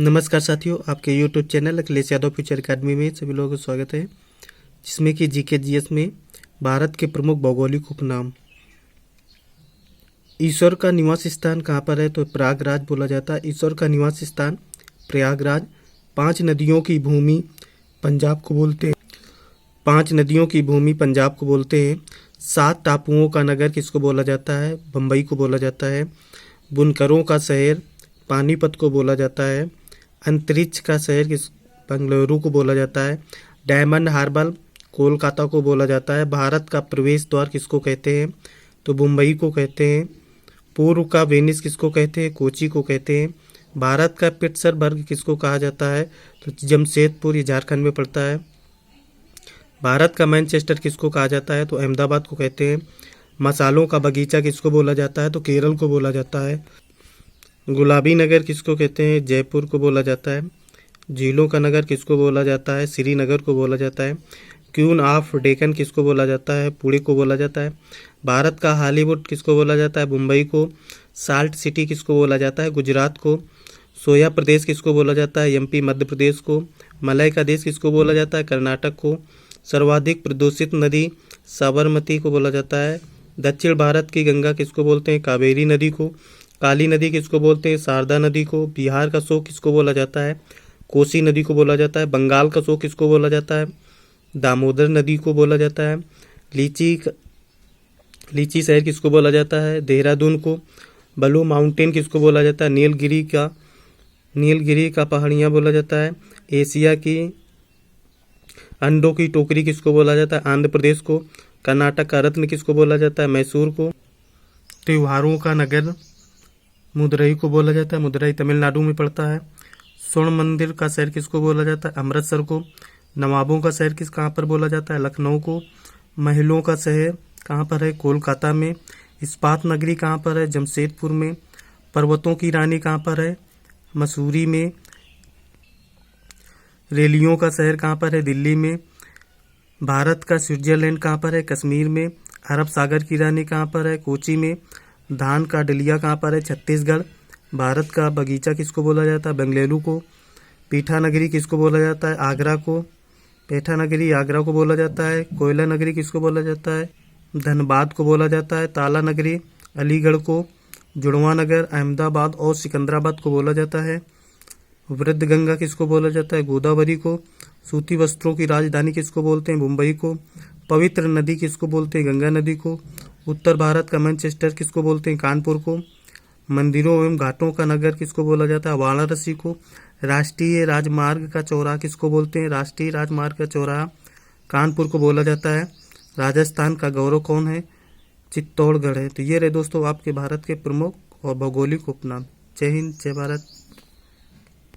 नमस्कार साथियों, आपके YouTube channel Akhilesh Yadav future academy में सभी लोगों का स्वागत है। जिसमें कि जीके जीएस में भारत के प्रमुख भौगोलिक उपनाम। ईश्वर का निवास स्थान कहाँ पर है? तो प्रयागराज बोला जाता है। ईश्वर का निवास स्थान प्रयागराज। 5 नदियों की भूमि पंजाब को बोलते हैं। 5 नदियों की भूमि पंजाब को बोलते हैं। 7 टापुओं का नगर किसको बोला जाता है? बम्बई को बोला जाता है। बुनकरों का शहर पानीपत को बोला जाता है। अंतरिक्ष का शहर बेंगलुरु को बोला जाता है। डायमंड हार्बर कोलकाता को बोला जाता है। भारत का प्रवेश द्वार किसको कहते हैं? तो मुंबई को कहते हैं। पूर्व का वेनिस किसको कहते हैं? कोची को कहते हैं। भारत का पिट्सबर्ग किसको कहा जाता है? तो जमशेदपुर, ये झारखंड में पड़ता है। भारत का मैनचेस्टर किसको कहा जाता है? तो अहमदाबाद को कहते हैं। मसालों का बगीचा किसको बोला जाता है? तो केरल को बोला जाता है। गुलाबी नगर किसको कहते हैं? जयपुर को बोला जाता है। झीलों का नगर किसको बोला जाता है? श्रीनगर को बोला जाता है। क्वीन ऑफ डेक्कन किसको बोला जाता है? पुणे को बोला जाता है। भारत का हॉलीवुड किसको बोला जाता है? मुंबई को। साल्ट सिटी किसको बोला जाता है? गुजरात को। सोया प्रदेश किसको बोला जाता है? एमपी मध्य प्रदेश को। मलय का देश किसको बोला जाता है? कर्नाटक को। सर्वाधिक प्रदूषित नदी साबरमती को बोला जाता है। दक्षिण भारत की गंगा किसको बोलते हैं? कावेरी नदी को। काली नदी किसको बोलते हैं? शारदा नदी को। बिहार का शोक किसको बोला जाता है? कोसी नदी को बोला जाता है। बंगाल का शोक किसको बोला जाता है? दामोदर नदी को बोला जाता है। लीची शहर किसको बोला जाता है? देहरादून को। ब्लू माउंटेन किसको बोला जाता है? नीलगिरी का पहाड़ियाँ बोला जाता है। एशिया की अंडों की टोकरी किसको बोला जाता है? आंध्र प्रदेश को। कर्नाटक का रत्न किसको बोला जाता है? मैसूर को। त्योहारों का नगर मदुरई को बोला जाता है। मदुरई तमिलनाडु में पड़ता है। स्वर्ण मंदिर का शहर किसको बोला जाता है? अमृतसर को। नवाबों का शहर कहाँ पर बोला जाता है? लखनऊ को। महलों का शहर कहाँ पर है? कोलकाता में। इस्पात नगरी कहाँ पर है? जमशेदपुर में। पर्वतों की रानी कहाँ पर है? मसूरी में। रेलियों का शहर कहाँ पर है? दिल्ली में। भारत का स्विट्जरलैंड कहाँ पर है? कश्मीर में। अरब सागर की रानी कहाँ पर है? कोची में। धान का डलिया कहाँ पर है? छत्तीसगढ़। भारत का बगीचा किसको बोला जाता है? बेंगलुरु को। पीठा नगरी किसको बोला जाता है? आगरा को। पेठा नगरी आगरा को बोला जाता है। कोयला नगरी किसको बोला जाता है? धनबाद को बोला जाता है। ताला नगरी अलीगढ़ को। जुड़वा नगर अहमदाबाद और सिकंदराबाद को बोला जाता है। वृद्ध गंगा किसको बोला जाता है? गोदावरी को। सूती वस्त्रों की राजधानी किसको बोलते हैं? मुंबई को। पवित्र नदी किसको बोलते हैं? गंगा नदी को। उत्तर भारत का मैनचेस्टर किसको बोलते हैं? कानपुर को। मंदिरों एवं घाटों का नगर किसको बोला जाता है? वाराणसी को। राष्ट्रीय राजमार्ग का चौराहा किसको बोलते हैं? राष्ट्रीय राजमार्ग का चौराहा कानपुर को बोला जाता है। राजस्थान का गौरव कौन है? चित्तौड़गढ़ है। तो ये रहे दोस्तों आपके भारत के प्रमुख और भौगोलिक उपनाम। जय हिंद, जय भारत।